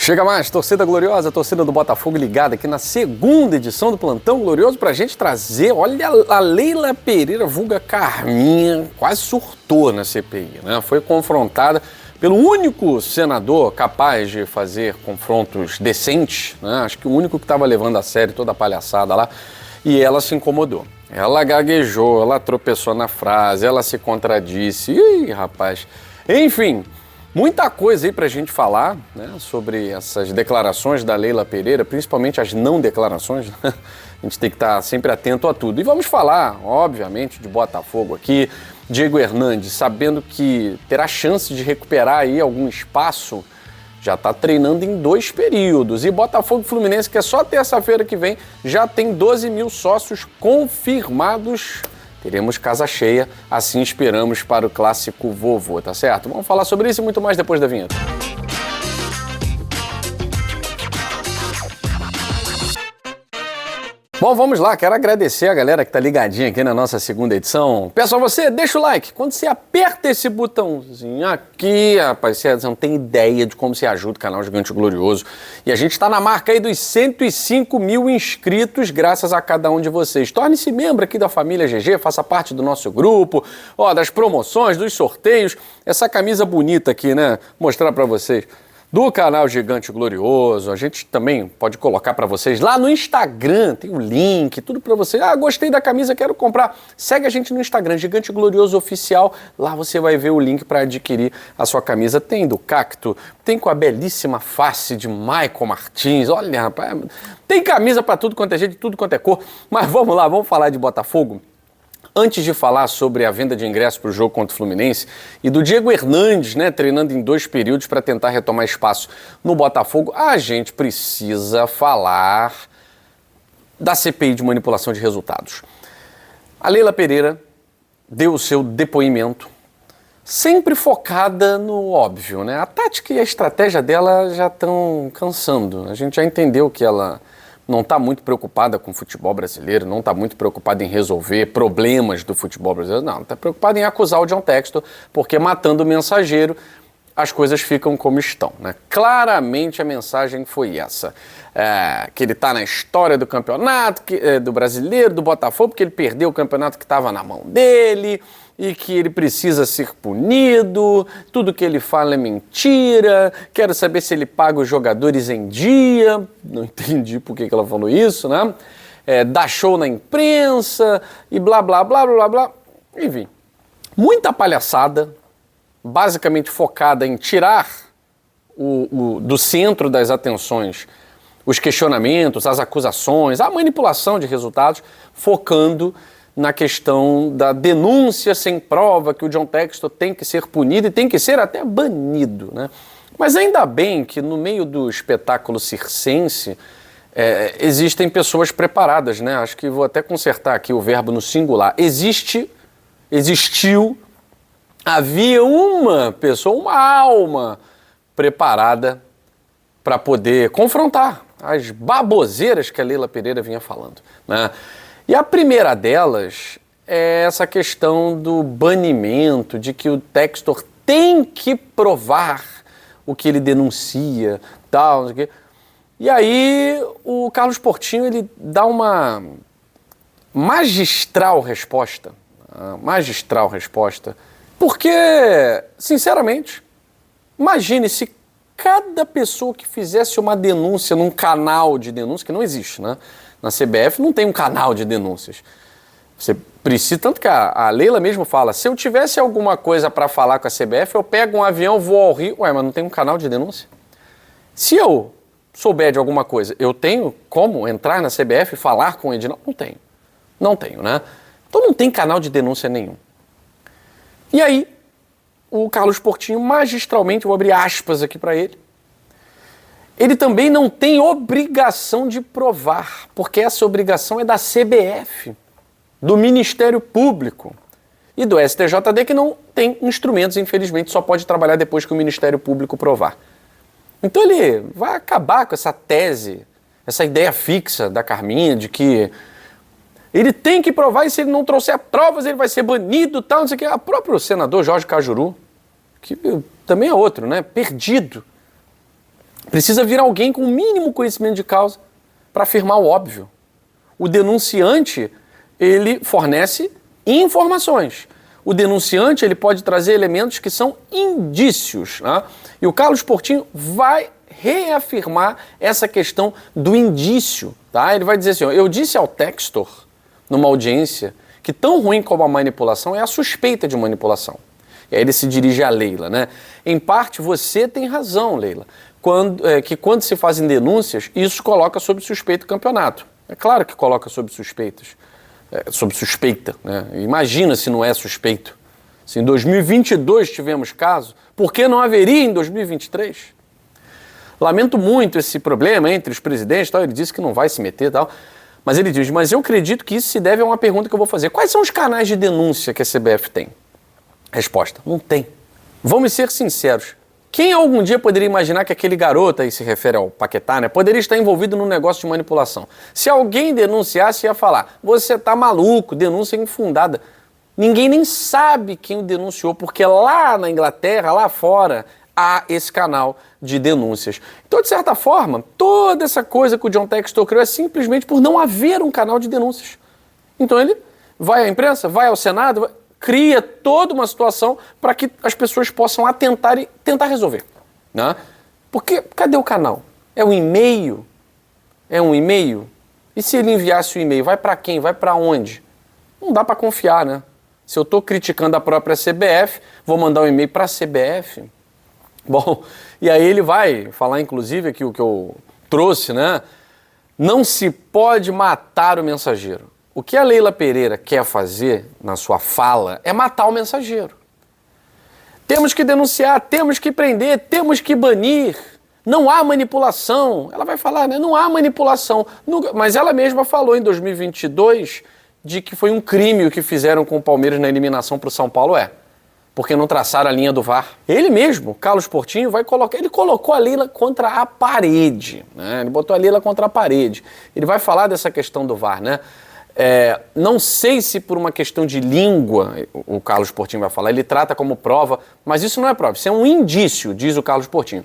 Chega mais, torcida gloriosa, torcida do Botafogo ligada aqui na segunda edição do Plantão Glorioso pra gente trazer, olha, a Leila Pereira, vulga Carminha, quase surtou na CPI, né? Foi confrontada pelo único senador capaz de fazer confrontos decentes, né? Acho que o único que estava levando a sério toda a palhaçada lá, e ela se incomodou. Ela gaguejou, ela tropeçou na frase, ela se contradisse, ih, rapaz, enfim... Muita coisa aí pra gente falar, né, sobre essas declarações da Leila Pereira, principalmente as não declarações, né? A gente tem que estar sempre atento a tudo. E vamos falar, obviamente, de Botafogo aqui, Diego Hernandes, sabendo que terá chance de recuperar aí algum espaço, já está treinando em 2 períodos. E Botafogo e Fluminense, que é só terça-feira que vem, já tem 12 mil sócios confirmados. Teremos casa cheia, assim esperamos para o clássico vovô, tá certo? Vamos falar sobre isso e muito mais depois da vinheta. Bom, vamos lá, quero agradecer a galera que tá ligadinha aqui na nossa segunda edição. Peço a você, deixa o like. Quando você aperta esse botãozinho aqui, rapaz, você não tem ideia de como você ajuda o canal Gigante Glorioso. E a gente tá na marca aí dos 105 mil inscritos, graças a cada um de vocês. Torne-se membro aqui da família GG, faça parte do nosso grupo, ó, das promoções, dos sorteios. Essa camisa bonita aqui, né? Mostrar pra vocês. Do canal Gigante Glorioso, a gente também pode colocar para vocês lá no Instagram, tem o link, tudo para vocês. Ah, gostei da camisa, quero comprar. Segue a gente no Instagram, Gigante Glorioso Oficial, lá você vai ver o link para adquirir a sua camisa. Tem do Cacto, tem com a belíssima face de Michael Martins, olha rapaz, tem camisa para tudo quanto é jeito, tudo quanto é cor. Mas vamos lá, vamos falar de Botafogo. Antes de falar sobre a venda de ingressos para o jogo contra o Fluminense e do Diego Hernandes, né, treinando em 2 períodos para tentar retomar espaço no Botafogo, a gente precisa falar da CPI de manipulação de resultados. A Leila Pereira deu o seu depoimento, sempre focada no óbvio, né? A tática e a estratégia dela já estão cansando. A gente já entendeu que ela não está muito preocupada com o futebol brasileiro, não está muito preocupada em resolver problemas do futebol brasileiro, não, está preocupada em acusar o John Textor, porque matando o mensageiro, as coisas ficam como estão, né? Claramente a mensagem foi essa, que ele está na história do campeonato, do brasileiro, do Botafogo, porque ele perdeu o campeonato que estava na mão dele, e que ele precisa ser punido, tudo que ele fala é mentira, quero saber se ele paga os jogadores em dia, não entendi por que ela falou isso, né? Dá show na imprensa e blá, blá, blá, blá, blá, enfim. Muita palhaçada, basicamente focada em tirar do centro das atenções os questionamentos, as acusações, a manipulação de resultados, focando na questão da denúncia sem prova, que o John Textor tem que ser punido e tem que ser até banido, né? Mas ainda bem que no meio do espetáculo circense existem pessoas preparadas, né? Acho que vou até consertar aqui o verbo no singular. Existiu, havia uma pessoa, uma alma preparada para poder confrontar as baboseiras que a Leila Pereira vinha falando, né? E a primeira delas é essa questão do banimento, de que o Textor tem que provar o que ele denuncia, tal, não sei o quê. E aí o Carlos Portinho, ele dá uma magistral resposta, porque, sinceramente, imagine se cada pessoa que fizesse uma denúncia num canal de denúncia, que não existe, né? Na CBF não tem um canal de denúncias. Você precisa, tanto que a Leila mesmo fala, se eu tivesse alguma coisa para falar com a CBF, eu pego um avião, vou ao Rio. Ué, mas não tem um canal de denúncia? Se eu souber de alguma coisa, eu tenho como entrar na CBF e falar com o Edinaldo? Não tenho, né? Então não tem canal de denúncia nenhum. E aí, o Carlos Portinho, magistralmente, vou abrir aspas aqui para ele também não tem obrigação de provar, porque essa obrigação é da CBF, do Ministério Público e do STJD, que não tem instrumentos, infelizmente, só pode trabalhar depois que o Ministério Público provar. Então ele vai acabar com essa tese, essa ideia fixa da Carminha de que ele tem que provar e se ele não trouxer provas ele vai ser banido, tal, não sei o que. O próprio senador Jorge Cajuru, que também é outro, né, perdido. Precisa vir alguém com o mínimo conhecimento de causa para afirmar o óbvio. O denunciante, ele fornece informações. O denunciante, ele pode trazer elementos que são indícios, né? E o Carlos Portinho vai reafirmar essa questão do indício, tá? Ele vai dizer assim, ó, eu disse ao Textor, numa audiência, que tão ruim como a manipulação é a suspeita de manipulação. E aí ele se dirige a Leila, né? Em parte, você tem razão, Leila, quando se fazem denúncias, isso coloca sob suspeita o campeonato. É claro que coloca sob suspeitas, sob suspeita, né? Imagina se não é suspeito. Se em 2022 tivemos caso, por que não haveria em 2023? Lamento muito esse problema entre os presidentes, tal. Ele disse que não vai se meter e tal, mas ele diz, mas eu acredito que isso se deve a uma pergunta que eu vou fazer. Quais são os canais de denúncia que a CBF tem? Resposta, não tem. Vamos ser sinceros. Quem algum dia poderia imaginar que aquele garoto, aí se refere ao Paquetá, né, poderia estar envolvido num negócio de manipulação? Se alguém denunciasse, ia falar, você tá maluco, denúncia infundada. Ninguém nem sabe quem o denunciou, porque lá na Inglaterra, lá fora, há esse canal de denúncias. Então, de certa forma, toda essa coisa que o John Textor criou é simplesmente por não haver um canal de denúncias. Então ele vai à imprensa, vai ao Senado, cria toda uma situação para que as pessoas possam atentar e tentar resolver, né? Porque cadê o canal? É um e-mail? É um e-mail? E se ele enviasse o e-mail, vai para quem? Vai para onde? Não dá para confiar, né? Se eu estou criticando a própria CBF, vou mandar um e-mail para a CBF. Bom, e aí ele vai falar, inclusive, aqui o que eu trouxe, né? Não se pode matar o mensageiro. O que a Leila Pereira quer fazer na sua fala é matar o mensageiro. Temos que denunciar, temos que prender, temos que banir. Não há manipulação. Ela vai falar, né? Não há manipulação. Mas ela mesma falou em 2022 de que foi um crime o que fizeram com o Palmeiras na eliminação para o São Paulo. Porque não traçaram a linha do VAR. Ele mesmo, Carlos Portinho, ele colocou a Leila contra a parede, né? Ele botou a Leila contra a parede. Ele vai falar dessa questão do VAR, né? Não sei se por uma questão de língua, o Carlos Portinho vai falar, ele trata como prova, mas isso não é prova, isso é um indício, diz o Carlos Portinho.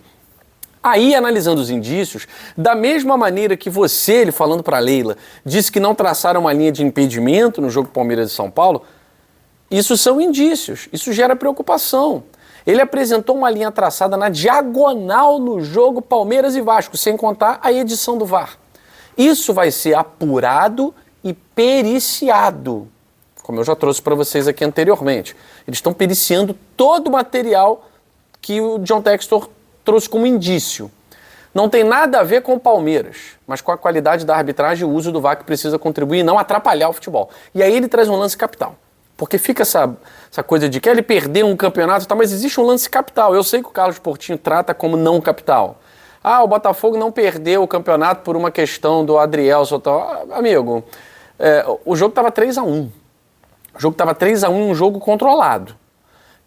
Aí, analisando os indícios, da mesma maneira que você, ele falando para a Leila, disse que não traçaram uma linha de impedimento no jogo Palmeiras e São Paulo, isso são indícios, isso gera preocupação. Ele apresentou uma linha traçada na diagonal no jogo Palmeiras e Vasco, sem contar a edição do VAR. Isso vai ser apurado e periciado, como eu já trouxe para vocês aqui anteriormente. Eles estão periciando todo o material que o John Textor trouxe como indício. Não tem nada a ver com o Palmeiras, mas com a qualidade da arbitragem e o uso do VAR que precisa contribuir e não atrapalhar o futebol. E aí ele traz um lance capital. Porque fica essa coisa de que ele perdeu um campeonato, tá, mas existe um lance capital. Eu sei que o Carlos Portinho trata como não capital. O Botafogo não perdeu o campeonato por uma questão do Adrielson. Amigo, o jogo estava 3-1. O jogo estava 3-1, um jogo controlado.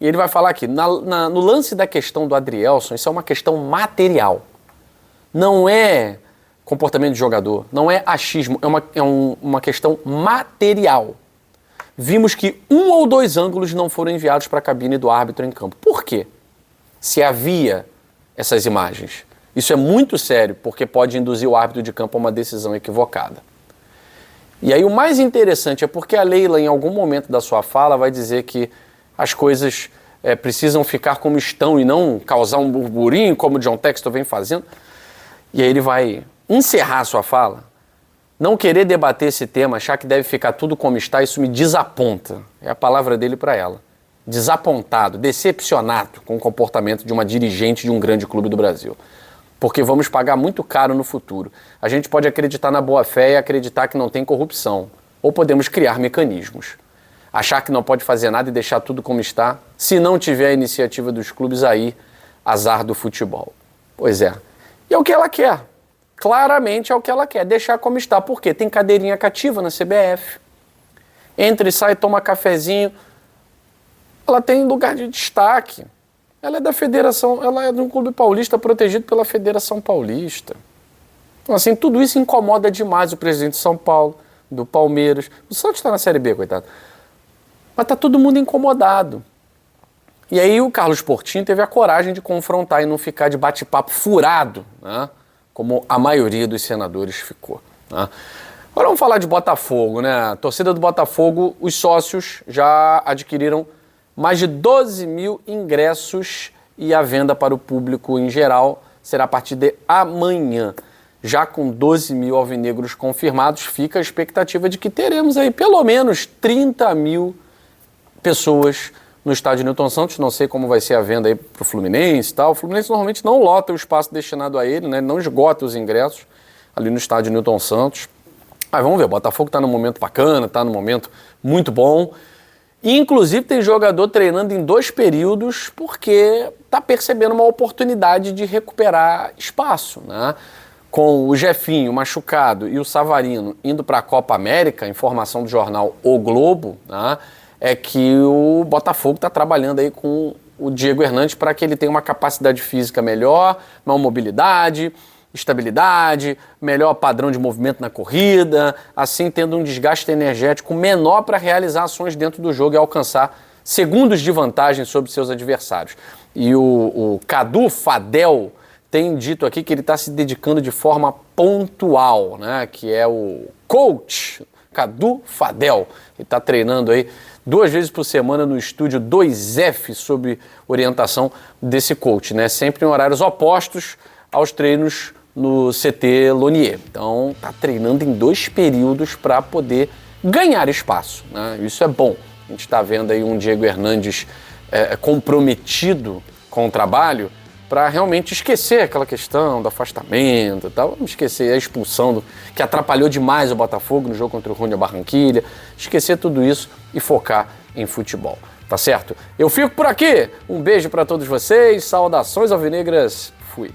E ele vai falar aqui, no lance da questão do Adrielson, isso é uma questão material. Não é comportamento de jogador, não é achismo, é uma questão material. Vimos que 1 ou 2 ângulos não foram enviados para a cabine do árbitro em campo. Por quê? Se havia essas imagens. Isso é muito sério, porque pode induzir o árbitro de campo a uma decisão equivocada. E aí o mais interessante é porque a Leila, em algum momento da sua fala, vai dizer que as coisas precisam ficar como estão e não causar um burburinho, como o John Textor vem fazendo. E aí ele vai encerrar a sua fala. Não querer debater esse tema, achar que deve ficar tudo como está, isso me desaponta. É a palavra dele para ela. Desapontado, decepcionado com o comportamento de uma dirigente de um grande clube do Brasil. Porque vamos pagar muito caro no futuro. A gente pode acreditar na boa-fé e acreditar que não tem corrupção. Ou podemos criar mecanismos. Achar que não pode fazer nada e deixar tudo como está. Se não tiver a iniciativa dos clubes, aí, azar do futebol. Pois é. E é o que ela quer. Claramente é o que ela quer, deixar como está. Por quê? Tem cadeirinha cativa na CBF. Entra e sai, toma cafezinho. Ela tem lugar de destaque. Ela é da federação, ela é de um clube paulista protegido pela Federação Paulista. Então, assim, tudo isso incomoda demais o presidente de São Paulo, do Palmeiras. O Santos está na Série B, coitado. Mas está todo mundo incomodado. E aí o Carlos Portinho teve a coragem de confrontar e não ficar de bate-papo furado, né? Como a maioria dos senadores ficou. Né? Agora vamos falar de Botafogo, né? A torcida do Botafogo, os sócios já adquiriram mais de 12 mil ingressos e a venda para o público em geral será a partir de amanhã. Já com 12 mil alvinegros confirmados, fica a expectativa de que teremos aí pelo menos 30 mil pessoas no estádio Newton Santos. Não sei como vai ser a venda aí para o Fluminense e tal. O Fluminense normalmente não lota o espaço destinado a ele, né? Não esgota os ingressos ali no estádio Newton Santos. Mas vamos ver, o Botafogo está num momento bacana, está num momento muito bom. E, inclusive, tem jogador treinando em 2 períodos porque está percebendo uma oportunidade de recuperar espaço, né? Com o Jefinho machucado e o Savarino indo para a Copa América, informação do jornal O Globo, né? É que o Botafogo está trabalhando aí com o Diego Hernandes para que ele tenha uma capacidade física melhor, maior mobilidade, estabilidade, melhor padrão de movimento na corrida, assim tendo um desgaste energético menor para realizar ações dentro do jogo e alcançar segundos de vantagem sobre seus adversários. E o Cadu Fadel tem dito aqui que ele está se dedicando de forma pontual, né? Que é o coach Cadu Fadel. Ele está treinando aí 2 vezes por semana no estúdio 2F sob orientação desse coach, né? Sempre em horários opostos aos treinos no CT Lonier. Então, está treinando em 2 períodos para poder ganhar espaço, né? Isso é bom. A gente está vendo aí um Diego Hernandes comprometido com o trabalho para realmente esquecer aquela questão do afastamento e tal. Vamos esquecer a expulsão que atrapalhou demais o Botafogo no jogo contra o Júnior Barranquilla. Esquecer tudo isso e focar em futebol. Tá certo? Eu fico por aqui. Um beijo para todos vocês. Saudações alvinegras. Fui.